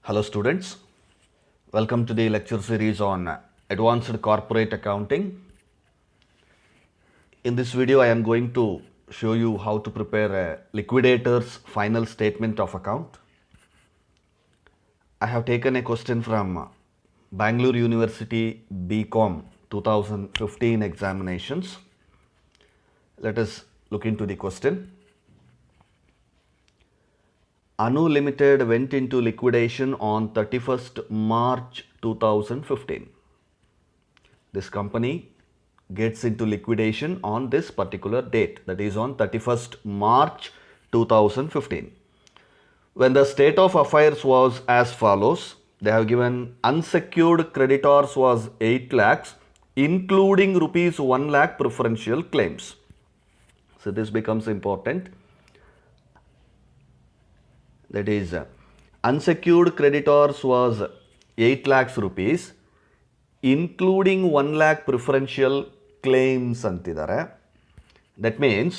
Hello students, welcome to the lecture series on Advanced Corporate Accounting. In this video I am going to show you how to prepare a liquidator's final statement of account. I have taken a question from Bangalore University BCom 2015 examinations. Let us look into the question. Anu Limited went into liquidation on 31st March 2015. This company gets into liquidation on this particular date, that is on 31st March 2015. When the state of affairs was as follows, they have given unsecured creditors was 8 lakhs, including rupees 1 lakh preferential claims. So this becomes important. That is, unsecured creditors was 8 lakhs rupees, including 1 lakh preferential claims antidare. That means,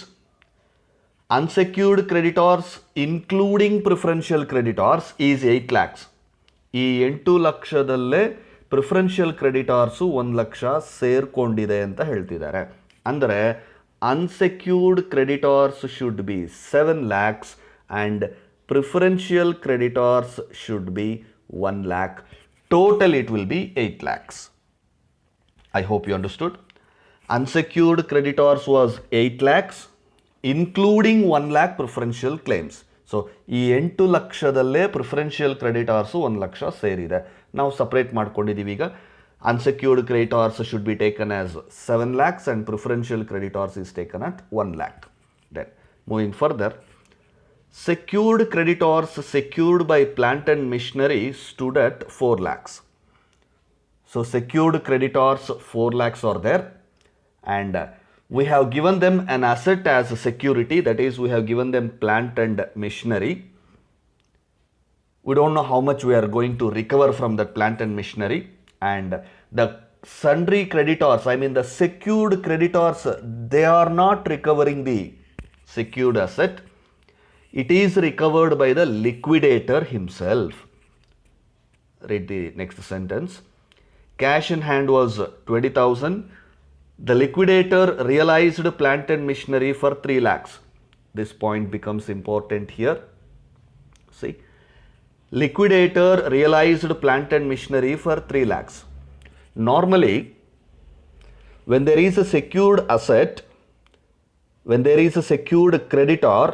unsecured creditors including preferential creditors is 8 lakhs. ಈ 8 ಲಕ್ಷದಲ್ಲೇ preferential ಕ್ರೆಡಿಟಾರ್ಸು 1 lakh ಸೇರ್ಕೊಂಡಿದೆ ಅಂತ ಹೇಳ್ತಿದ್ದಾರೆ. ಅಂದರೆ unsecured creditors should be 7 lakhs and preferential creditors should be 1 lakh. Total it will be 8 lakhs. I hope you understood. Unsecured creditors was 8 lakhs, including 1 lakh preferential claims. So, ಈ 8 ಲಕ್ಷದಲ್ಲೇ preferential ಕ್ರೆಡಿಟಾರ್ಸು 1 lakh ಸೇರಿದೆ. ನಾವು separate ಮಾಡ್ಕೊಂಡಿದ್ದೀವಿ ಈಗ. Unsecured creditors should be taken as 7 lakhs and preferential creditors is taken at 1 lakh. Then, moving further, secured creditors secured by plant and machinery stood at 4 lakhs. So secured creditors 4 lakhs are there, and we have given them an asset as a security, that is we have given them plant and machinery. We don't know how much we are going to recover from that plant and machinery, and the sundry creditors, I mean the secured creditors, they are not recovering the secured asset. It is recovered by the liquidator himself. Read the next sentence. Cash in hand was 20,000. The liquidator realized plant and machinery for 3 lakhs. This point becomes important here. See, liquidator realized plant and machinery for 3 lakhs. Normally, when there is a secured asset, when there is a secured creditor,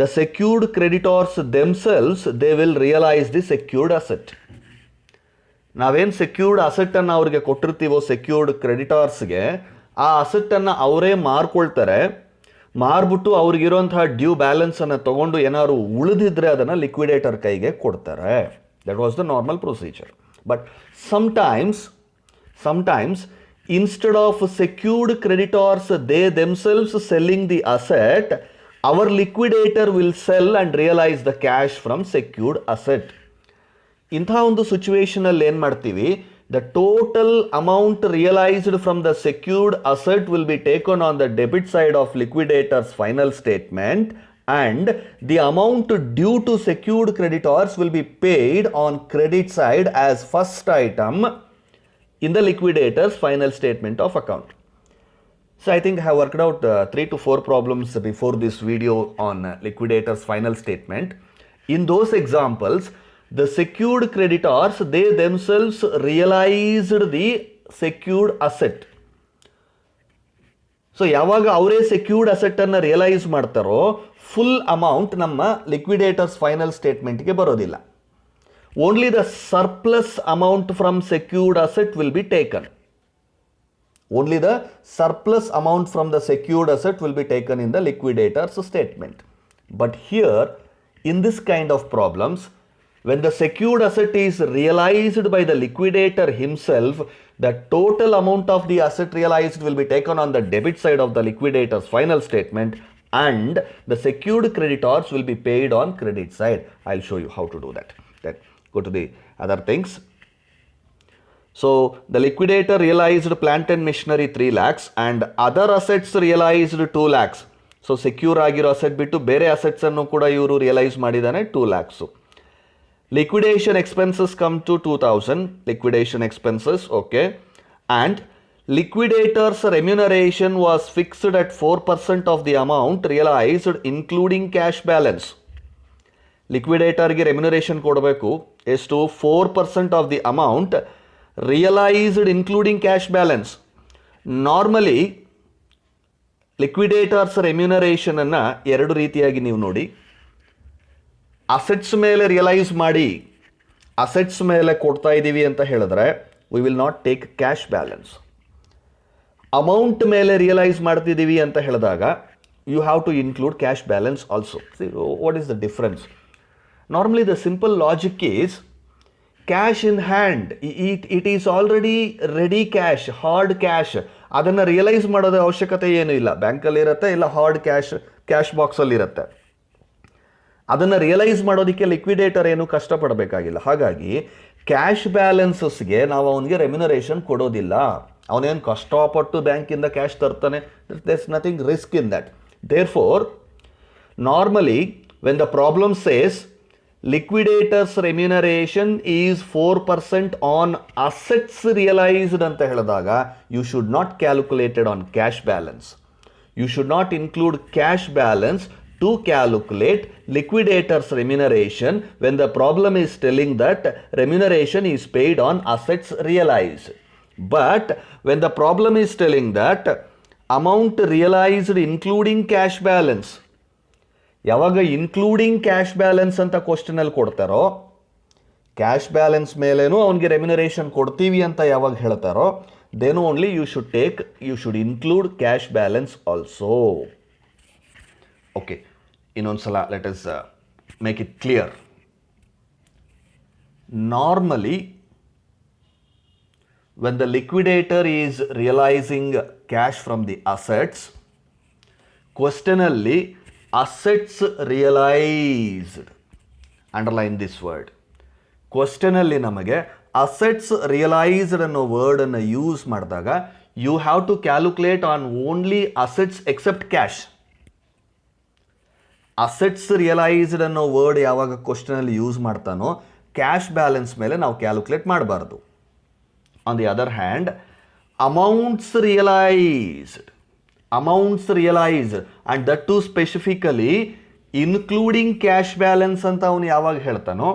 the secured creditors themselves, they will realize the secured asset. ನಾವೇನು secured ಅಸೆಟ್ಟನ್ನು ಅವ್ರಿಗೆ ಕೊಟ್ಟಿರ್ತೀವೋ secured ಕ್ರೆಡಿಟಾರ್ಸ್ಗೆ, ಆ ಅಸೆಟ್ಟನ್ನು ಅವರೇ ಮಾರ್ಕೊಳ್ತಾರೆ. ಮಾರ್ಬಿಟ್ಟು ಅವ್ರಿಗಿರುವಂತಹ due ಬ್ಯಾಲೆನ್ಸನ್ನು ತೊಗೊಂಡು ಏನಾದ್ರು ಉಳಿದಿದ್ರೆ ಅದನ್ನು liquidator ಕೈಗೆ ಕೊಡ್ತಾರೆ. That was the normal procedure. But sometimes instead of secured creditors, they themselves selling the asset, our liquidator will sell and realize the cash from secured asset. ಇಂಥ ಒಂದು ಸಿಚುವೇಶನಲ್ಲಿ ಏನು ಮಾಡ್ತೀವಿ, the total amount realized from the secured asset will be taken on the debit side of liquidator's final statement, and the amount due to secured creditors will be paid on credit side as first item in the liquidator's final statement of account. So I think I have worked out 3 to 4 problems before this video on liquidator's final statement. In those examples, the secured creditors, they themselves realized the secured asset. So ಯಾವಾಗ ಅವರೇ secured asset ಅನ್ನು realise ಮಾಡ್ತಾರೋ, full amount ನಮ್ಮ liquidators final ಸ್ಟೇಟ್ಮೆಂಟ್ಗೆ ಬರೋದಿಲ್ಲ. Only the surplus amount from secured asset will be taken. Only the surplus amount from the secured asset will be taken in the liquidator's statement. But here, in this kind of problems, when the secured asset is realized by the liquidator himself, the total amount of the asset realized will be taken on the debit side of the liquidator's final statement, and the secured creditors will be paid on credit side. I'll show you how to do that. Then go to the other things. So the liquidator realized plant and machinery 3 lakhs and other assets realized 2 lakhs. So secure ಆಗಿರೋ asset ಬಿಟ್ಟು ಬೇರೆ assets ಅನ್ನು ಕೂಡ ಇವರು realise ಮಾಡಿದಾನೆ 2 lakhs. liquidation expenses come to 2000, liquidation expenses, okay, and liquidator's remuneration was fixed at 4% of the amount realized including cash balance. ಲಿಕ್ವಿಡೇಟರ್ಗೆ remuneration ಕೊಡಬೇಕು ಎಷ್ಟು 4% of the amount realized including cash balance. Normally liquidators ರೆಮ್ಯುನರೇಷನನ್ನು ಎರಡು ರೀತಿಯಾಗಿ ನೀವು ನೋಡಿ. Assets ಮೇಲೆ realise ಮಾಡಿ ಅಸೆಟ್ಸ್ ಮೇಲೆ ಕೊಡ್ತಾ ಇದ್ದೀವಿ ಅಂತ ಹೇಳಿದ್ರೆ we will not take cash balance. Amount ಮೇಲೆ ರಿಯಲೈಸ್ ಮಾಡ್ತಿದ್ದೀವಿ ಅಂತ ಹೇಳಿದಾಗ you have to include cash balance also. What is the difference? Normally the simple logic is cash in hand, it is already ready cash, hard cash. ಅದನ್ನು realise ಮಾಡೋದ ಅವಶ್ಯಕತೆ ಏನೂ ಇಲ್ಲ. ಬ್ಯಾಂಕಲ್ಲಿ ಇರುತ್ತೆ, ಇಲ್ಲ ಹಾರ್ಡ್ ಕ್ಯಾಶ್ ಬಾಕ್ಸಲ್ಲಿ ಇರುತ್ತೆ. ಅದನ್ನು ರಿಯಲೈಸ್ ಮಾಡೋದಕ್ಕೆ ಲಿಕ್ವಿಡೇಟರ್ ಏನು ಕಷ್ಟಪಡಬೇಕಾಗಿಲ್ಲ. ಹಾಗಾಗಿ ಕ್ಯಾಶ್ ಬ್ಯಾಲೆನ್ಸಸ್ಗೆ ನಾವು ಅವನಿಗೆ ರೆಮ್ಯುನರೇಷನ್ ಕೊಡೋದಿಲ್ಲ. ಅವನೇನು ಕಷ್ಟಪಟ್ಟು ಬ್ಯಾಂಕಿಂದ ಕ್ಯಾಶ್ ತರ್ತಾನೆ, there is nothing risk in that. Therefore normally when the problem says liquidator's remuneration is 4% on assets realized ಅಂತ ಹೇಳಿದಾಗ you should not calculate it on cash balance. You should not include cash balance to calculate liquidator's remuneration when the problem is telling that remuneration is paid on assets realized. But when the problem is telling that amount realized including cash balance, ಯಾವಾಗ including cash balance ಅಂತ ಕ್ವಶನಲ್ಲಿ ಕೊಡ್ತಾರೋ, cash balance ಮೇಲೇನೂ ಅವನಿಗೆ remuneration ಕೊಡ್ತೀವಿ ಅಂತ ಯಾವಾಗ ಹೇಳ್ತಾರೋ then only you should include cash balance also. Okay, ಇನ್ನೊಂದ್ಸಲ let us make it clear. Normally when the liquidator is realizing cash from the assets, ಕ್ವಶನಲ್ಲಿ assets realized, underline this word. ಕ್ವಶನಲ್ಲಿ ನಮಗೆ assets realized ಅನ್ನೋ ವರ್ಡನ್ನು use ಮಾಡಿದಾಗ you have to calculate on only assets except cash. Assets realized ಅನ್ನೋ word ಯಾವಾಗ ಕ್ವಶನಲ್ಲಿ use ಮಾಡ್ತಾನೋ ಕ್ಯಾಶ್ ಬ್ಯಾಲೆನ್ಸ್ ಮೇಲೆ ನಾವು ಕ್ಯಾಲ್ಕುಲೇಟ್ ಮಾಡಬಾರ್ದು. On the other hand amounts realised and that too specifically including cash balance ಅಂತ ಅವನು ಯಾವಾಗ ಹೇಳ್ತಾನೋ,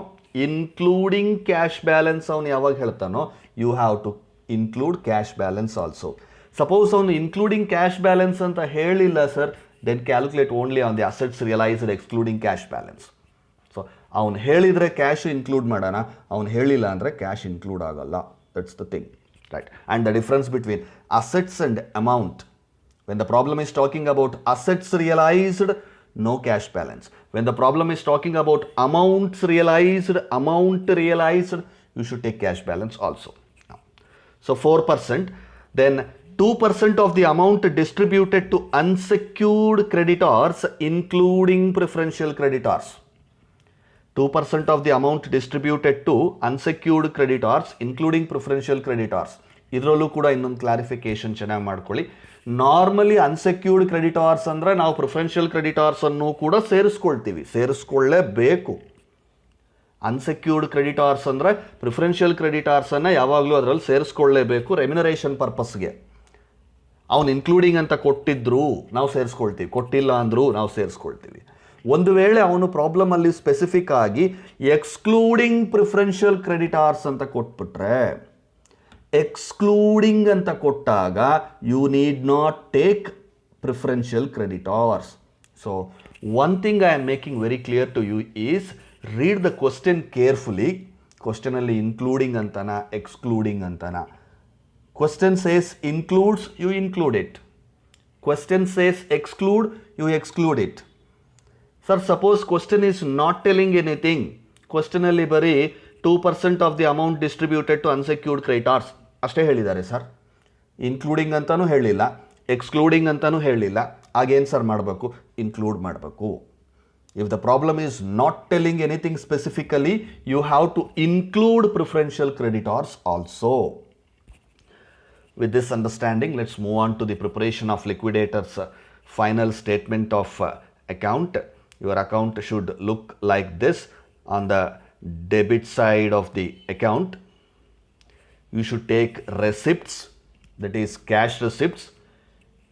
you have to include cash balance also. Suppose ಅವನು ಇನ್ಕ್ಲೂಡಿಂಗ್ ಕ್ಯಾಶ್ ಬ್ಯಾಲೆನ್ಸ್ ಅಂತ ಹೇಳಿಲ್ಲ sir, then calculate only on the assets realized excluding cash balance. So ಅವನು ಹೇಳಿದರೆ cash include ಮಾಡೋಣ, ಅವನು ಹೇಳಿಲ್ಲ ಅಂದರೆ ಕ್ಯಾಶ್ ಇನ್ಕ್ಲೂಡ್ ಆಗಲ್ಲ. That's the thing, right? And the difference between assets and amount. When the problem is talking about assets realized, no cash balance. When the problem is talking about amount realized, you should take cash balance also. So 4%, then 2% of the amount distributed to unsecured creditors, including preferential creditors. 2% of the amount distributed to unsecured creditors, including preferential creditors. ಇದರಲ್ಲೂ ಕೂಡ ಇನ್ನೊಂದು clarification ಚೆನ್ನಾಗಿ ಮಾಡ್ಕೊಳ್ಳಿ. Normally unsecured creditors ಅಂದರೆ ನಾವು preferential ಕ್ರೆಡಿಟಾರ್ಸನ್ನು ಕೂಡ ಸೇರಿಸ್ಕೊಳ್ಳೇಬೇಕು. Unsecured creditors ಅಂದರೆ preferential ಕ್ರೆಡಿಟಾರ್ಸನ್ನು ಯಾವಾಗಲೂ ಅದರಲ್ಲಿ ಸೇರಿಸ್ಕೊಳ್ಳೇಬೇಕು ರೆಮ್ಯುನರೇಷನ್ ಪರ್ಪಸ್ಗೆ. ಅವನು ಇನ್ಕ್ಲೂಡಿಂಗ್ ಅಂತ ಕೊಟ್ಟಿದ್ರು ನಾವು ಸೇರಿಸ್ಕೊಳ್ತೀವಿ, ಕೊಟ್ಟಿಲ್ಲ ಅಂದರೂ ನಾವು ಸೇರಿಸ್ಕೊಳ್ತೀವಿ. ಒಂದು ವೇಳೆ ಅವನು ಪ್ರಾಬ್ಲಮಲ್ಲಿ ಸ್ಪೆಸಿಫಿಕ್ ಆಗಿ ಎಕ್ಸ್ಕ್ಲೂಡಿಂಗ್ ಪ್ರಿಫರೆನ್ಷಿಯಲ್ ಕ್ರೆಡಿಟಾರ್ಸ್ ಅಂತ ಕೊಟ್ಬಿಟ್ರೆ, ಎಕ್ಸ್ಕ್ಲೂಡಿಂಗ್ ಅಂತ ಕೊಟ್ಟಾಗ you need not take preferential creditors. So one thing I am making very clear to you is read the question carefully. ಕ್ವಶನಲ್ಲಿ ಇನ್ಕ್ಲೂಡಿಂಗ್ ಅಂತಾನ ಎಕ್ಸ್ಕ್ಲೂಡಿಂಗ್ ಅಂತಾನ? Question says includes, you include it. Question says exclude, you exclude it. Sir suppose question is not telling anything, ಕ್ವಶನಲ್ಲಿ ಬರೀ 2% of the amount distributed to unsecured creditors ಅಷ್ಟೇ ಹೇಳಿದ್ದಾರೆ sir, including ಅಂತಲೂ ಹೇಳಿಲ್ಲ, excluding ಅಂತಲೂ ಹೇಳಿಲ್ಲ. ಆಗೇನು ಸರ್ ಮಾಡಬೇಕು? ಇನ್ಕ್ಲೂಡ್ ಮಾಡಬೇಕು. If the problem is not telling anything specifically, you have to include preferential creditors also. With this understanding, let's move on to the preparation of liquidator's final statement of account. Your account should look like this. On the debit side of the account. You should take receipts, that is cash receipts.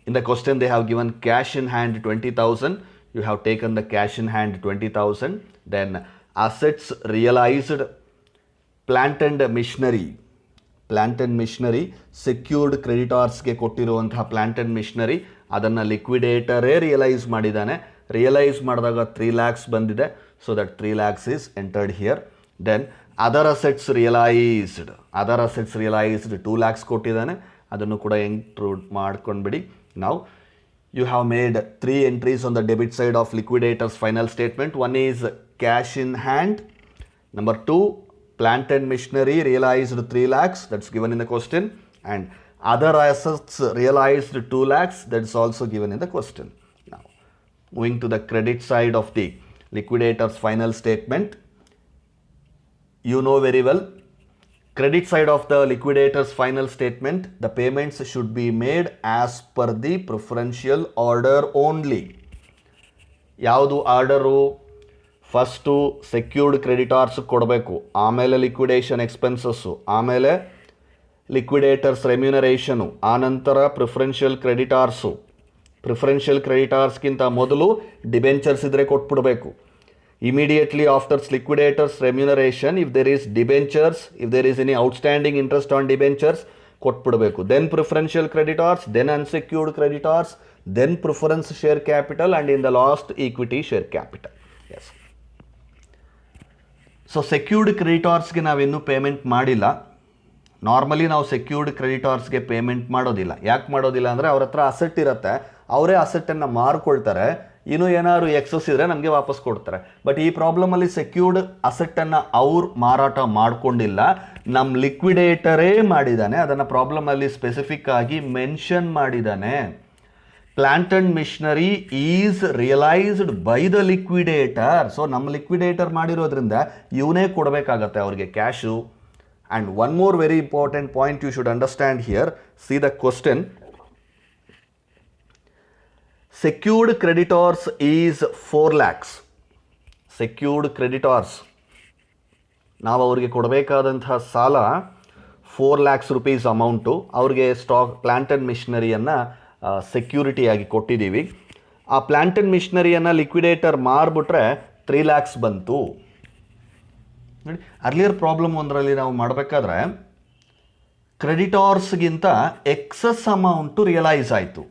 In the question they have given cash in hand 20,000. You have taken the cash in hand 20,000. Then assets realized, plant and machinery. Plant and machinery secured ಕ್ರೆಡಿಟಾರ್ಸ್ಗೆ ಕೊಟ್ಟಿರುವಂತಹ plant and missionary ಅದನ್ನು ಲಿಕ್ವಿಡೇಟರೇ realise ಮಾಡಿದ್ದಾನೆ. Realise ಮಾಡಿದಾಗ 3 lakhs ಬಂದಿದೆ. So that 3 lakhs is entered here. Then other assets realised 2 lakhs ಕೊಟ್ಟಿದ್ದಾನೆ. ಅದನ್ನು ಕೂಡ ಎಂಟ್ರೂಡ್ ಮಾಡ್ಕೊಂಡ್ಬಿಡಿ. ನಾವು you have made 3 entries on the debit side of liquidator's final statement. One is cash in hand. Number 2, plant and machinery realized 3 lakhs, that's given in the question, and other assets realized 2 lakhs, that's also given in the question. Now moving to the credit side of the liquidator's final statement, you know very well, credit side of the liquidator's final statement, the payments should be made as per the preferential order only. ಯಾವುದು order? First secured creditors ಕೊಡಬೇಕು, ಆಮೇಲೆ liquidation expenses, ಆಮೇಲೆ liquidators remuneration, ಆನಂತರ preferential creditors. Preferential ಕ್ರೆಡಿಟಾರ್ಸ್ಗಿಂತ ಮೊದಲು debentures ಇದ್ದರೆ ಕೊಟ್ಬಿಡಬೇಕು. Immediately afters liquidators remuneration, if there is debentures, if there is any outstanding interest on debentures ಕೊಟ್ಬಿಡಬೇಕು. Then preferential creditors, then unsecured creditors, then preference share capital, and in the last equity share capital. Yes. So secured ಕ್ರೆಡಿಟಾರ್ಸ್ಗೆ ನಾವಿನ್ನೂ payment ಮಾಡಿಲ್ಲ. Normally ನಾವು secured ಕ್ರೆಡಿಟಾರ್ಸ್ಗೆ payment ಮಾಡೋದಿಲ್ಲ. ಯಾಕೆ ಮಾಡೋದಿಲ್ಲ ಅಂದರೆ ಅವ್ರ ಹತ್ರ ಅಸೆಟ್ ಇರುತ್ತೆ, ಅವರೇ ಅಸೆಟ್ಟನ್ನು ಮಾರ್ಕೊಳ್ತಾರೆ, ಇನ್ನೂ ಏನಾದ್ರು ಎಕ್ಸಸ್ ಇದ್ದರೆ ನಮಗೆ ವಾಪಸ್ ಕೊಡ್ತಾರೆ. ಬಟ್ ಈ ಪ್ರಾಬ್ಲಮಲ್ಲಿ ಸೆಕ್ಯೂರ್ಡ್ ಅಸೆಟ್ಟನ್ನು ಅವ್ರು ಮಾರಾಟ ಮಾಡಿಕೊಂಡಿಲ್ಲ, ನಮ್ಮ ಲಿಕ್ವಿಡೇಟರೇ ಮಾಡಿದ್ದಾನೆ. ಅದನ್ನು ಪ್ರಾಬ್ಲಮಲ್ಲಿ ಸ್ಪೆಸಿಫಿಕ್ ಆಗಿ ಮೆನ್ಷನ್ ಮಾಡಿದ್ದಾನೆ. Plant and machinery is realised by the liquidator. So ನಮ್ಮ ಲಿಕ್ವಿಡೇಟರ್ ಮಾಡಿರೋದ್ರಿಂದ ಇವನೇ ಕೊಡಬೇಕಾಗತ್ತೆ ಅವ್ರಿಗೆ cash. And one more very important point you should understand here. See the question. Secured creditors is 4 lakhs. Secured creditors, ನಾವು ಅವ್ರಿಗೆ ಕೊಡಬೇಕಾದಂತಹ ಸಾಲ 4 lakhs rupees ಅಮೌಂಟು. ಅವ್ರಿಗೆ ಸ್ಟಾಕ್ ಪ್ಲ್ಯಾಂಟ್ ಆ್ಯಂಡ್ ಮಿಷನರಿಯನ್ನು ಸೆಕ್ಯೂರಿಟಿಯಾಗಿ ಕೊಟ್ಟಿದ್ದೀವಿ. ಆ ಪ್ಲ್ಯಾಂಟ್ ಆ್ಯಂಡ್ ಮಿಷನರಿಯನ್ನು ಲಿಕ್ವಿಡೇಟರ್ ಮಾರ್ಬಿಟ್ರೆ 3 lakhs ಬಂತು. ನೋಡಿ, ಅರ್ಲಿಯರ್ ಪ್ರಾಬ್ಲಮ್ ಒಂದರಲ್ಲಿ ನಾವು ಮಾಡಬೇಕಾದ್ರೆ ಕ್ರೆಡಿಟಾರ್ಸ್ಗಿಂತ ಎಕ್ಸಸ್ ಅಮೌಂಟು ರಿಯಲೈಸ್ ಆಯಿತು.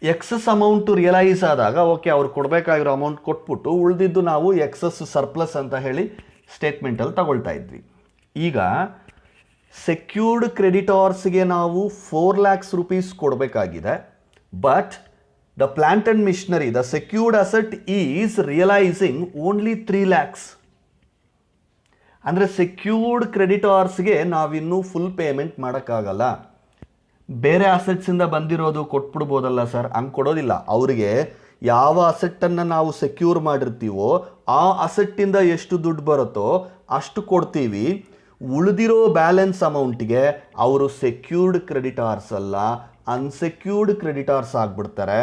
ಎಕ್ಸಸ್ ಅಮೌಂಟು ರಿಯಲೈಸ್ ಆದಾಗ ಓಕೆ, ಅವ್ರು ಕೊಡಬೇಕಾಗಿರೋ ಅಮೌಂಟ್ ಕೊಟ್ಬಿಟ್ಟು ಉಳಿದಿದ್ದು ನಾವು ಎಕ್ಸಸ್ ಸರ್ಪ್ಲಸ್ ಅಂತ ಹೇಳಿ ಸ್ಟೇಟ್ಮೆಂಟಲ್ಲಿ ತಗೊಳ್ತಾ ಇದ್ವಿ. ಈಗ ಸೆಕ್ಯೂರ್ಡ್ ಕ್ರೆಡಿಟಾರ್ಸ್ಗೆ ನಾವು 4 lakhs rupees ಕೊಡಬೇಕಾಗಿದೆ. But the plant and machinery, the secured asset is realizing only 3 lakhs. ಅಂದರೆ ಸೆಕ್ಯೂರ್ಡ್ ಕ್ರೆಡಿಟಾರ್ಸ್ಗೆ ನಾವಿನ್ನೂ ಫುಲ್ ಪೇಮೆಂಟ್ ಮಾಡೋಕ್ಕಾಗಲ್ಲ. ಬೇರೆ ಅಸೆಟ್ಸಿಂದ ಬಂದಿರೋದು ಕೊಟ್ಬಿಡ್ಬೋದಲ್ಲ ಸರ್, ಹಂಗೆ ಕೊಡೋದಿಲ್ಲ. ಅವರಿಗೆ ಯಾವ ಅಸೆಟ್ಟನ್ನು ನಾವು ಸೆಕ್ಯೂರ್ ಮಾಡಿರ್ತೀವೋ ಆ ಅಸೆಟ್ಟಿಂದ ಎಷ್ಟು ದುಡ್ಡು ಬರುತ್ತೋ ಅಷ್ಟು ಕೊಡ್ತೀವಿ. ಉಳಿದಿರೋ ಬ್ಯಾಲೆನ್ಸ್ ಅಮೌಂಟಿಗೆ ಅವರು ಸೆಕ್ಯೂರ್ಡ್ ಕ್ರೆಡಿಟಾರ್ಸ್ ಅಲ್ಲ, ಅನ್ಸೆಕ್ಯೂರ್ಡ್ ಕ್ರೆಡಿಟಾರ್ಸ್ ಆಗಿಬಿಡ್ತಾರೆ.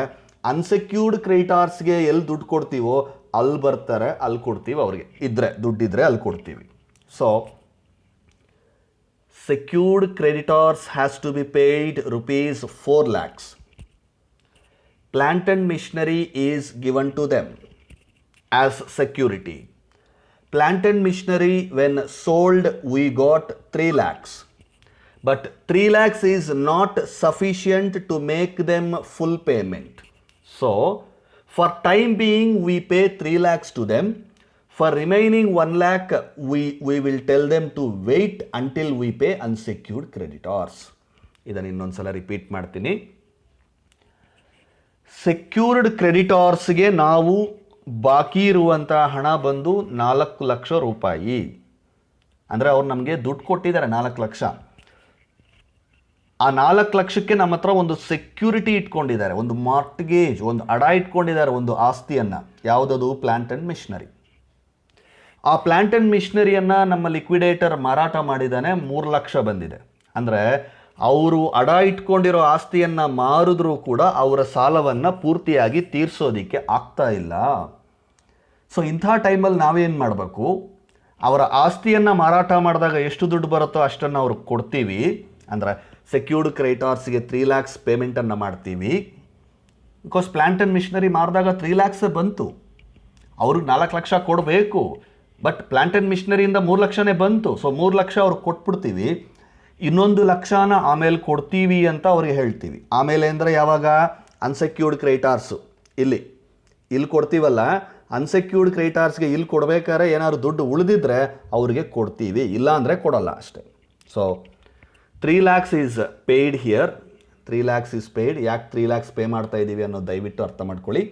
ಅನ್ಸೆಕ್ಯೂರ್ಡ್ ಕ್ರೆಡಿಟಾರ್ಸ್ಗೆ ಎಲ್ಲಿ ದುಡ್ಡು ಕೊಡ್ತೀವೋ ಅಲ್ಲಿ ಬರ್ತಾರೆ, ಅಲ್ಲಿ ಕೊಡ್ತೀವಿ. ಅವ್ರಿಗೆ ಇದ್ದರೆ ದುಡ್ಡಿದ್ರೆ ಅಲ್ಲಿ ಕೊಡ್ತೀವಿ. So secured creditors has to be paid rupees 4 lakhs. Plant and machinery is given to them as security. Plant and machinery when sold we got 3 lakhs. But 3 lakhs is not sufficient to make them full payment. So for time being we pay 3 lakhs to them. For remaining 1 lakh, we will tell them to wait until we pay unsecured creditors. ಇದನ್ನು ಇನ್ನೊಂದ್ಸಲ repeat ಮಾಡ್ತೀನಿ. Secured ಕ್ರೆಡಿಟಾರ್ಸ್ಗೆ ನಾವು ಬಾಕಿ ಇರುವಂಥ ಹಣ ಬಂದು 4 ಲಕ್ಷ ರೂಪಾಯಿ. ಅಂದರೆ ಅವ್ರು ನಮಗೆ ದುಡ್ಡು ಕೊಟ್ಟಿದ್ದಾರೆ 4 ಲಕ್ಷ. ಆ 4 ಲಕ್ಷಕ್ಕೆ ನಮ್ಮ ಹತ್ರ ಒಂದು ಸೆಕ್ಯೂರಿಟಿ ಇಟ್ಕೊಂಡಿದ್ದಾರೆ, ಒಂದು ಮಾರ್ಟ್ಗೇಜ್, ಒಂದು ಅಡ ಇಟ್ಕೊಂಡಿದ್ದಾರೆ, ಒಂದು ಆಸ್ತಿಯನ್ನು. ಯಾವುದದು? Plant and machinery. ಆ ಪ್ಲ್ಯಾಂಟ್ ಆ್ಯಂಡ್ ಮಿಷನರಿಯನ್ನು ನಮ್ಮ ಲಿಕ್ವಿಡೇಟರ್ ಮಾರಾಟ ಮಾಡಿದ್ದಾನೆ, 3 ಲಕ್ಷ ಬಂದಿದೆ. ಅಂದರೆ ಅವರು ಅಡ ಇಟ್ಕೊಂಡಿರೋ ಆಸ್ತಿಯನ್ನು ಮಾರಿದ್ರೂ ಕೂಡ ಅವರ ಸಾಲವನ್ನು ಪೂರ್ತಿಯಾಗಿ ತೀರಿಸೋದಕ್ಕೆ ಆಗ್ತಾ ಇಲ್ಲ. ಸೊ ಇಂಥ ಟೈಮಲ್ಲಿ ನಾವೇನು ಮಾಡಬೇಕು? ಅವರ ಆಸ್ತಿಯನ್ನು ಮಾರಾಟ ಮಾಡಿದಾಗ ಎಷ್ಟು ದುಡ್ಡು ಬರುತ್ತೋ ಅಷ್ಟನ್ನು ಅವ್ರಿಗೆ ಕೊಡ್ತೀವಿ. ಅಂದರೆ ಸೆಕ್ಯೂರ್ಡ್ ಕ್ರೆಡಿಟಾರ್ಸ್ಗೆ 3 lakhs ಪೇಮೆಂಟನ್ನು ಮಾಡ್ತೀವಿ. ಬಿಕಾಸ್ ಪ್ಲ್ಯಾಂಟ್ ಆ್ಯಂಡ್ ಮಿಷನರಿ ಮಾರಿದಾಗ 3 lakhs ಬಂತು, ಅವ್ರಿಗೆ 4 ಲಕ್ಷ ಕೊಡಬೇಕು. ಬಟ್ ಪ್ಲ್ಯಾಂಟ್ ಆ್ಯಂಡ್ ಮಿಷನರಿಯಿಂದ 3 ಲಕ್ಷನೇ ಬಂತು. ಸೊ 3 ಲಕ್ಷ ಅವ್ರಿಗೆ ಕೊಟ್ಬಿಡ್ತೀವಿ, ಇನ್ನೊಂದು ಲಕ್ಷನ ಆಮೇಲೆ ಕೊಡ್ತೀವಿ ಅಂತ ಅವ್ರಿಗೆ ಹೇಳ್ತೀವಿ. ಆಮೇಲೆ ಅಂದರೆ ಯಾವಾಗ ಅನ್ಸೆಕ್ಯೂರ್ಡ್ ಕ್ರೆಡಿಟಾರ್ಸು ಇಲ್ಲಿ ಕೊಡ್ತೀವಲ್ಲ, ಅನ್ಸೆಕ್ಯೂರ್ಡ್ ಕ್ರೆಡಿಟಾರ್ಸ್ಗೆ ಇಲ್ಲಿ ಕೊಡಬೇಕಾದ್ರೆ ಏನಾದ್ರು ದುಡ್ಡು ಉಳಿದಿದ್ರೆ ಅವ್ರಿಗೆ ಕೊಡ್ತೀವಿ, ಇಲ್ಲ ಅಂದರೆ ಕೊಡಲ್ಲ ಅಷ್ಟೇ. So 3 lakhs is paid here. 3 lakhs is paid. ಯಾಕೆ 3 lakhs ಪೇ ಮಾಡ್ತಾ ಇದ್ದೀವಿ ಅನ್ನೋದು ದಯವಿಟ್ಟು ಅರ್ಥ ಮಾಡ್ಕೊಳ್ಳಿ.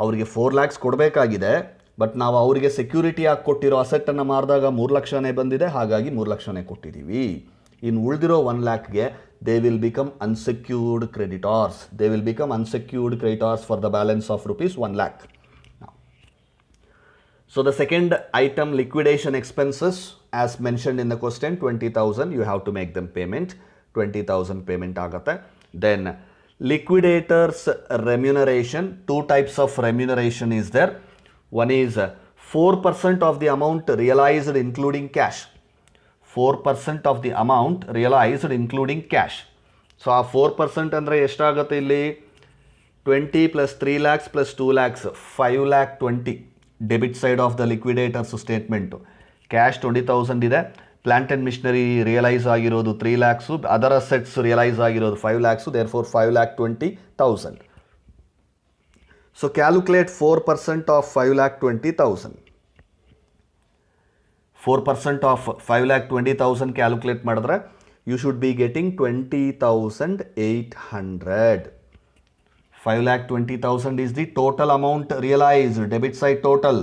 ಅವರಿಗೆ 4 lakhs ಕೊಡಬೇಕಾಗಿದೆ, ಬಟ್ ನಾವು ಅವರಿಗೆ ಸೆಕ್ಯೂರಿಟಿ ಆಗಿ ಕೊಟ್ಟಿರೋ ಅಸೆಟ್ಟನ್ನು ಮಾರಿದಾಗ 3 ಲಕ್ಷನೇ ಬಂದಿದೆ, ಹಾಗಾಗಿ 3 ಲಕ್ಷನೇ ಕೊಟ್ಟಿದ್ದೀವಿ. ಇನ್ನು ಉಳಿದಿರೋ 1 lakhಗೆ they will become unsecured creditors. They will become unsecured creditors for the balance of ₹1 lakh. So the second item, liquidation expenses, as mentioned in the question, 20,000, you have to make them payment. 20,000 payment ಆಗತ್ತೆ. Then liquidators remuneration, 2 types of remuneration is there. One is 4% of the amount realized including cash. 4% of the amount realized including cash. So ಆ 4% ಅಂದರೆ ಎಷ್ಟಾಗುತ್ತೆ ಇಲ್ಲಿ? 20 plus 3 lakhs plus 2 lakhs, 5,20,000 debit side of the liquidators statement. Cash 20,000 ಇದೆ, plant and missionary realise ಆಗಿರೋದು 3 lakhs, other assets realise ಆಗಿರೋದು 5 lakhs, therefore 5,20,000. So calculate 4% of 5,20,000. 4% of 5,20,000 calculate ಮಾಡಿದ್ರೆ you should be getting 20,800. 5,20,000 is the total amount realized, debit side total.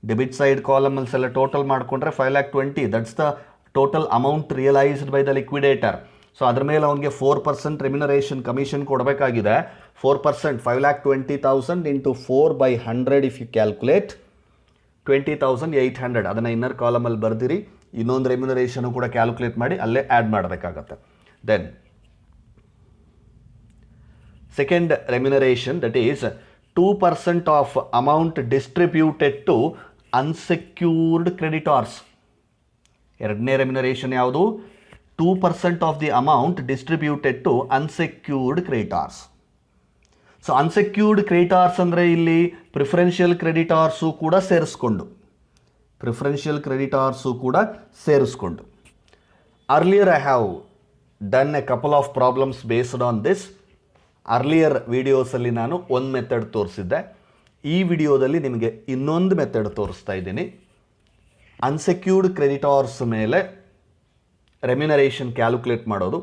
Debit side column ಎಲ್ಲ total ಮಾಡಿಕೊಂಡ್ರೆ 5,20,000, that's the total amount realized by the liquidator. So ಅದ್ರ ಮೇಲೆ ಅವನಿಗೆ 4% remuneration commission ಕೊಡಬೇಕಾಗಿದೆ. 4%, 5,20,000 into 4/100 if you calculate 20,800. ಅದನ್ನು inner ಕಾಲಮಲ್ಲಿ ಬರ್ದಿರಿ. ಇನ್ನೊಂದು remuneration ಕೂಡ calculate ಮಾಡಿ ಅಲ್ಲೇ ಆ್ಯಡ್ ಮಾಡಬೇಕಾಗತ್ತೆ. Then second remuneration, that is 2% of amount distributed to unsecured creditors. ಎರಡನೇ ರೆಮ್ಯುನರೇಷನ್ ಯಾವುದು? 2% of the amount distributed to unsecured creditors. So unsecured creditors ಅಂದರೆ ಇಲ್ಲಿ ಪ್ರಿಫರೆನ್ಷಿಯಲ್ ಕ್ರೆಡಿಟಾರ್ಸು ಕೂಡ ಸೇರಿಸ್ಕೊಂಡು earlier I have done a couple of problems based on this. Earlier ವಿಡಿಯೋಸಲ್ಲಿ ನಾನು ಒಂದು method ತೋರಿಸಿದ್ದೆ. ಈ ವಿಡಿಯೋದಲ್ಲಿ ನಿಮಗೆ ಇನ್ನೊಂದು ಮೆಥಡ್ ತೋರಿಸ್ತಾ ಇದ್ದೀನಿ. ಅನ್ಸೆಕ್ಯೂರ್ಡ್ ಕ್ರೆಡಿಟಾರ್ಸ್ ಮೇಲೆ ರೆಮ್ಯುನರೇಷನ್ ಕ್ಯಾಲ್ಕುಲೇಟ್ ಮಾಡೋದು.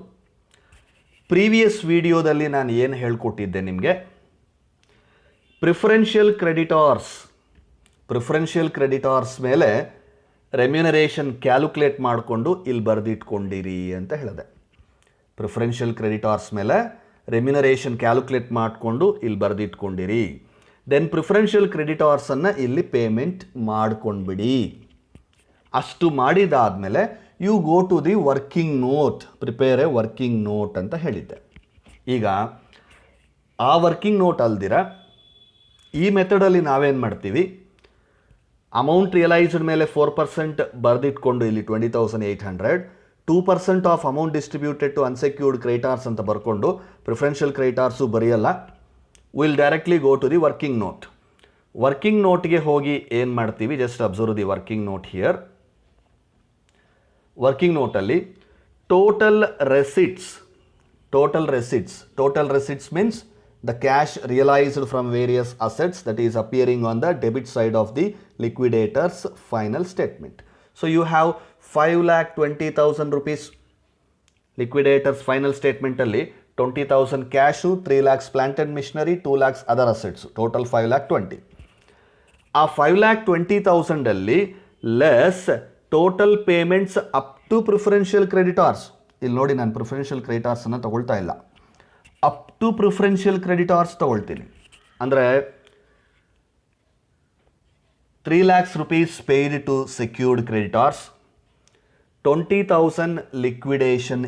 ಪ್ರೀವಿಯಸ್ ವಿಡಿಯೋದಲ್ಲಿ ನಾನು ಏನು ಹೇಳ್ಕೊಟ್ಟಿದ್ದೆ ನಿಮಗೆ, ಪ್ರಿಫರೆನ್ಷಿಯಲ್ ಕ್ರೆಡಿಟಾರ್ಸ್ ಮೇಲೆ ರೆಮ್ಯುನರೇಷನ್ ಕ್ಯಾಲ್ಕುಲೇಟ್ ಮಾಡಿಕೊಂಡು ಇಲ್ಲಿ ಬರೆದಿಟ್ಕೊಂಡಿರಿ ಅಂತ ಹೇಳಿದೆ. ಪ್ರಿಫರೆನ್ಷಿಯಲ್ ಕ್ರೆಡಿಟಾರ್ಸ್ ಮೇಲೆ ರೆಮ್ಯುನರೇಷನ್ ಕ್ಯಾಲ್ಕುಲೇಟ್ ಮಾಡಿಕೊಂಡು ಇಲ್ಲಿ ಬರೆದಿಟ್ಕೊಂಡಿರಿ. ದೆನ್ ಪ್ರಿಫರೆನ್ಷಿಯಲ್ ಕ್ರೆಡಿಟಾರ್ಸನ್ನು ಇಲ್ಲಿ ಪೇಮೆಂಟ್ ಮಾಡ್ಕೊಂಡ್ಬಿಡಿ. ಅಷ್ಟು ಮಾಡಿದಾದಮೇಲೆ you go to the working note, prepare a working note ಅಂತ ಹೇಳಿದ್ದೆ. ಈಗ ಆ ವರ್ಕಿಂಗ್ ನೋಟ್ ಅಲ್ದಿರ ಈ ಮೆಥಡಲ್ಲಿ ನಾವೇನು ಮಾಡ್ತೀವಿ, ಅಮೌಂಟ್ ರಿಯಲೈಸ್ಡ್ ಮೇಲೆ 4% ಬರೆದಿಟ್ಕೊಂಡು ಇಲ್ಲಿ 20,800, 2% of amount distributed to unsecured creditors ಅಂತ ಬರ್ಕೊಂಡು ಪ್ರಿಫರೆನ್ಷಿಯಲ್ ಕ್ರೆಡಿಟಾರ್ಸು ಬರೆಯಲ್ಲ. Will directly go to the working note. Working ನೋಟ್ಗೆ ಹೋಗಿ ಏನು ಮಾಡ್ತೀವಿ, just observe the working note here. Working ನೋಟಲ್ಲಿ total receipts means the cash realized from various assets that is appearing on the debit side of the liquidator's final statement. So you have 5,20,000 rupees liquidator's final statement alli 20,000 cash, 3 lakhs plant and machinery, 2 lakhs other assets, total 5,20,000. ಆ 5,20,000 ಅಲ್ಲಿ less total payments up to preferential creditors. ಇಲ್ಲಿ ನೋಡಿ, ನಾನು preferential ಕ್ರೆಡಿಟಾರ್ಸನ್ನು ತಗೊಳ್ತಾ ಇಲ್ಲ, up to preferential creditors ತಗೊಳ್ತೀನಿ. ಅಂದರೆ 3 lakhs rupees paid to secured creditors, 20,000 liquidation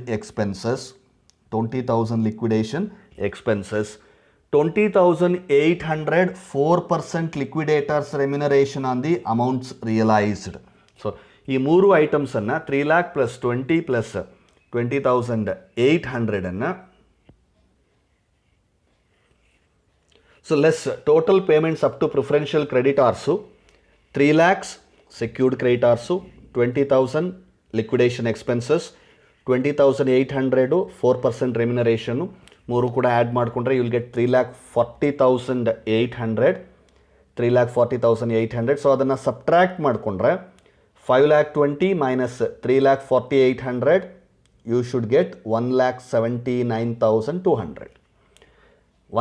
expenses, 20,800 4% liquidators remuneration on the amounts realized. So ಈ ಮೂರು ಐಟಮ್ಸನ್ನು 3 lakh plus 20 plus 20,800 ಅನ್ನು so less total payments up to preferential creditors 3 lakhs secured creditors 20,000 liquidation expenses 20,800 4% remuneration ಮೂರು ಕೂಡ add ಮಾಡಿಕೊಂಡ್ರೆ you will get 3,40,800 3,40,800. ಸೊ ಅದನ್ನು subtract ಮಾಡಿಕೊಂಡ್ರೆ 5,20,000 minus 3,40,800 you should get 1,79,200.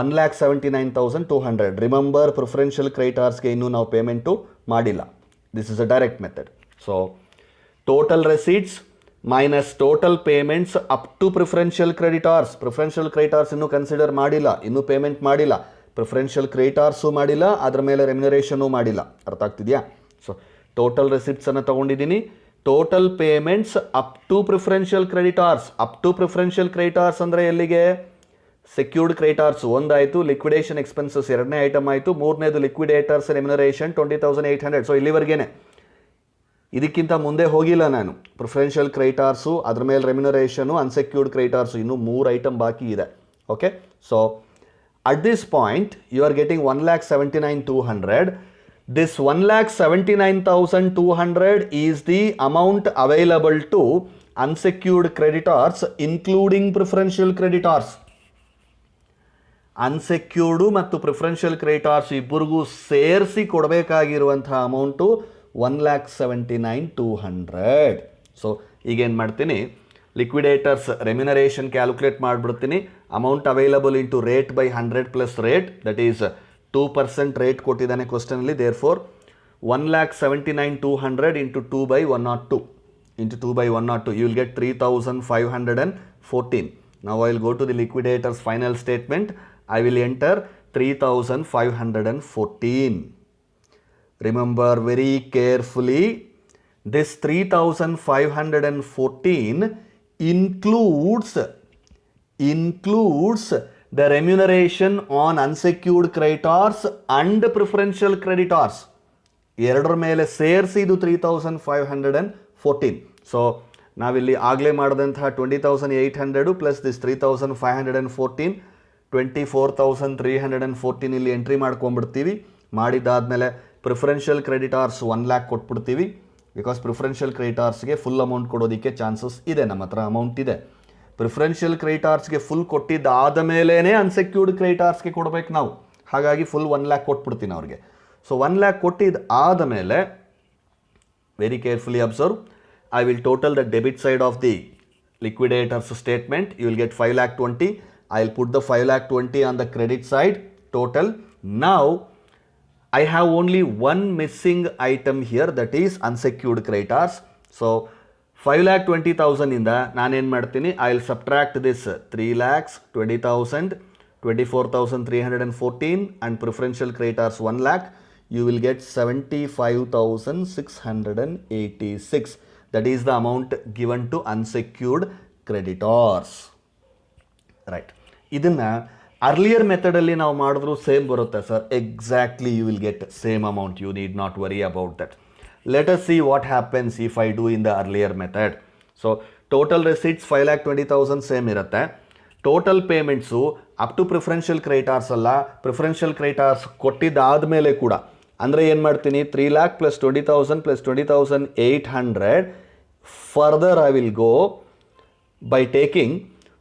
1,79,200. Remember preferential ಕ್ರೆಡಿಟಾರ್ಸ್ಗೆ ಇನ್ನೂ ನಾವು ಪೇಮೆಂಟು ಮಾಡಿಲ್ಲ. This is a direct method. So total receipts minus total payments up to preferential creditors. Preferential creditors ಇನ್ನೂ ಕನ್ಸಿಡರ್ ಮಾಡಿಲ್ಲ, ಇನ್ನೂ ಪೇಮೆಂಟ್ ಮಾಡಿಲ್ಲ. ಪ್ರಿಫರೆನ್ಷಿಯಲ್ ಕ್ರೆಡಿಟಾರ್ಸು ಮಾಡಿಲ್ಲ, ಅದರ ಮೇಲೆ ರೆಮ್ಯುನರೇಷನು ಮಾಡಿಲ್ಲ. ಅರ್ಥ ಆಗ್ತಿದೆಯಾ? ಸೊ ಟೋಟಲ್ ರೆಸಿಪ್ಟ್ಸನ್ನು ತೊಗೊಂಡಿದ್ದೀನಿ. Total payments up to preferential creditors. Up to preferential creditors ಅಂದರೆ ಎಲ್ಲಿಗೆ? ಸೆಕ್ಯೂರ್ಡ್ ಕ್ರೆಡಿಟಾರ್ಸ್ ಒಂದಾಯಿತು, ಲಿಕ್ವಿಡೇಷನ್ ಎಕ್ಸ್ಪೆನ್ಸಸ್ ಎರಡನೇ ಐಟಮ್ ಆಯಿತು, ಮೂರನೇದು ಲಿಕ್ವಿಡೇಟರ್ಸ್ ರೆಮ್ಯುನರೇಷನ್ 20,800. ಸೊ ಇಲ್ಲಿವರೆಗೇನೆ, ಇದಕ್ಕಿಂತ ಮುಂದೆ ಹೋಗಿಲ್ಲ ನಾನು. ಪ್ರಿಫರೆನ್ಷಿಯಲ್ ಕ್ರೆಡಿಟಾರ್ಸು, ಅದ್ರ ಮೇಲೆ ರೆಮ್ಯುನರೇಷನು, ಅನ್ಸೆಕ್ಯೂರ್ಡ್ ಕ್ರೆಡಿಟಾರ್ಸು, ಇನ್ನೂ 3 ಐಟಮ್ ಬಾಕಿ ಇದೆ. Okay, so at this point you are getting 1,79,200. This 1,79,200 is the amount available to unsecured creditors including preferential creditors. ಅನ್ಸೆಕ್ಯೂರ್ಡು ಮತ್ತು ಪ್ರಿಫರೆನ್ಷಿಯಲ್ ಕ್ರೆಡಿಟಾರ್ಸ್ ಇಬ್ಬರಿಗೂ ಸೇರಿಸಿ ಕೊಡಬೇಕಾಗಿರುವಂಥ ಅಮೌಂಟು 1,79,200. ಸೊ ಈಗೇನು ಮಾಡ್ತೀನಿ, ಲಿಕ್ವಿಡೇಟರ್ಸ್ ರೆಮ್ಯುನರೇಷನ್ ಕ್ಯಾಲ್ಕುಲೇಟ್ ಮಾಡಿಬಿಡ್ತೀನಿ. Amount available into rate by 100 plus rate, that is 2% rate ಕೊಟ್ಟಿದ್ದಾನೆ ಕ್ವಶನಲ್ಲಿ. Therefore 1,79,200 into 2/102 into 2/102 you will get 3,514. Now I will go to the liquidator's final statement. I will enter 3,514. Remember very carefully, this 3,514 includes the remuneration on unsecured creditors and preferential creditors. ಎರಡರ ಮೇಲೆ ಸೇರಿಸಿ ಇದು 3,514. So ನಾವಿಲ್ಲಿ ಆಗಲೇ ಮಾಡಿದಂತಹ 20,800 plus this 3,514 24,314 ಇಲ್ಲಿ entry ಮಾಡ್ಕೊಂಡ್ಬಿಡ್ತೀವಿ. ಮಾಡಿದ್ದಾದಮೇಲೆ ಪ್ರಿಫರೆನ್ಷಿಯಲ್ ಕ್ರೆಡಿಟಾರ್ಸ್ 1 lakh ಕೊಟ್ಬಿಡ್ತೀವಿ. ಬಿಕಾಸ್ ಪ್ರಿಫರೆನ್ಷಿಯಲ್ ಕ್ರೆಡಿಟಾರ್ಸ್ಗೆ ಫುಲ್ ಅಮೌಂಟ್ ಕೊಡೋದಕ್ಕೆ ಚಾನ್ಸಸ್ ಇದೆ, ನಮ್ಮ ಹತ್ರ ಅಮೌಂಟ್ ಇದೆ. ಪ್ರಿಫರೆನ್ಷಿಯಲ್ ಕ್ರೆಡಿಟಾರ್ಸ್ಗೆ ಫುಲ್ ಕೊಟ್ಟಿದ್ದಾದ ಮೇಲೇ ಅನ್ಸೆಕ್ಯೂರ್ಡ್ ಕ್ರೆಡಿಟಾರ್ಸ್ಗೆ ಕೊಡಬೇಕು ನಾವು. ಹಾಗಾಗಿ ಫುಲ್ 1 lakh ಕೊಟ್ಬಿಡ್ತೀನಿ ಅವ್ರಿಗೆ. ಸೊ 1 lakh ಕೊಟ್ಟಿದ್ದು ಆದಮೇಲೆ very carefully observe, I will total the debit side of the liquidator's statement. You will get 5,20,000. I will put the 5,20,000 on the credit side total. Now I have only one missing item here, that is unsecured creditors. So 5,20,000 ಇಂದ ನಾನೇನು ಮಾಡ್ತೀನಿ, I will subtract this 3,20,000, 24,314 and preferential creditors 1 lakh. You will get 75,686. That is the amount given to unsecured creditors. Right. ಇದನ್ನು earlier ಮೆಥಡಲ್ಲಿ ನಾವು ಮಾಡಿದ್ರು same ಬರುತ್ತೆ sir. Exactly you will get same amount. You need not worry about that. Let us see what happens if I do in the earlier method. So total receipts 5,20,000 same ಇರುತ್ತೆ. Total payments up to preferential creditors ಅಲ್ಲ, preferential creditors ಕೊಟ್ಟಿದ್ದಾದಮೇಲೆ ಕೂಡ, ಅಂದರೆ ಏನು ಮಾಡ್ತೀನಿ, 3 lakh plus 20,000 plus 20,800. Further I will go by taking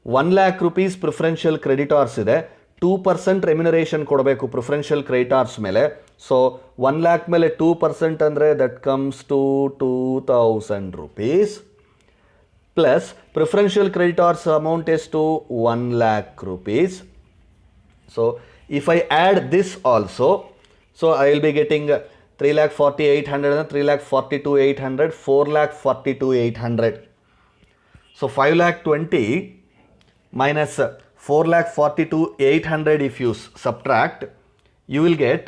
1 lakh rupees preferential creditors ಇದೆ, 2% remuneration ಕೊಡಬೇಕು preferential creditors ಮೇಲೆ. ಸೊ 1 lakh ಮೇಲೆ 2% ಅಂದರೆ that comes to 2,000 rupees plus preferential creditors amount ಎಷ್ಟು 1 lakh rupees. So if I add this also, so I will be getting 3,40,800 and 3,42,800, 4,42,800. So 5,20,000 minus 4,42,800 if you subtract, you will get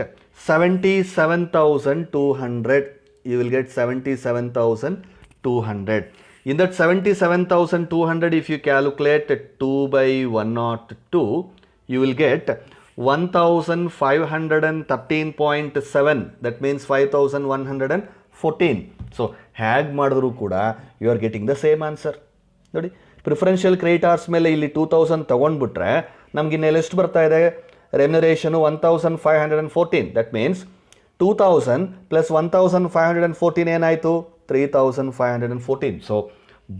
77,200. You will get 77,200. In that 77,200, if you calculate 2/102, you will get 1513.7, that means 5114. So ಹ್ಯಾಗ್ ಮಾಡಿದ್ರು ಕೂಡ you are getting the same answer. ನೋಡಿ, preferential creditors ಮೇಲೆ ಇಲ್ಲಿ 2000 ತೊಗೊಂಡ್ಬಿಟ್ರೆ ನಮಗಿನ್ನೆಲ್ಲ ಎಷ್ಟು ಬರ್ತಾ ಇದೆ? ರೆಮ್ಯುನರೇಷನು 1514. That means 2000 plus 1514 ಏನಾಯಿತು? 3514. So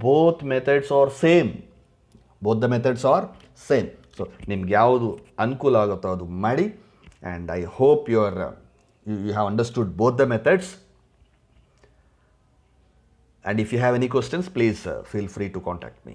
both methods are same. Both the methods are same. So ನಿಮ್ಗೆ ಯಾವುದು ಅನುಕೂಲ ಆಗುತ್ತೋ ಅದು ಮಾಡಿ. And I hope you have understood both the methods. And if you have any questions, please feel free to contact me.